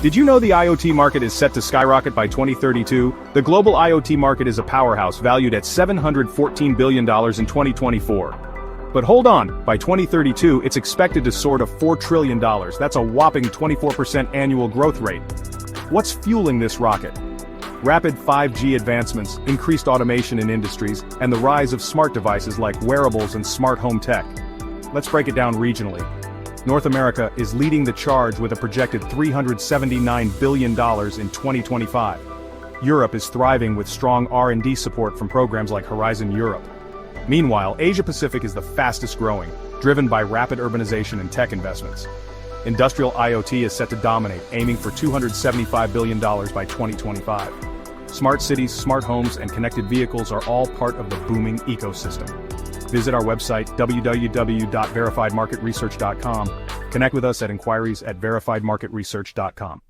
Did you know the IoT market is set to skyrocket by 2032? The global IoT market is a powerhouse valued at $714 billion in 2024. But hold on, by 2032 it's expected to soar to $4 trillion. That's a whopping 24% annual growth rate. What's fueling this rocket? Rapid 5G advancements, increased automation in industries, and the rise of smart devices like wearables and smart home tech. Let's break it down regionally. North America is leading the charge with a projected $379 billion in 2025. Europe is thriving with strong R&D support from programs like Horizon Europe. Meanwhile, Asia-Pacific is the fastest growing, driven by rapid urbanization and tech investments. Industrial IoT is set to dominate, aiming for $275 billion by 2025. Smart cities, smart homes, and connected vehicles are all part of the booming ecosystem. Visit our website, www.verifiedmarketresearch.com. Connect with us at inquiries@verifiedmarketresearch.com.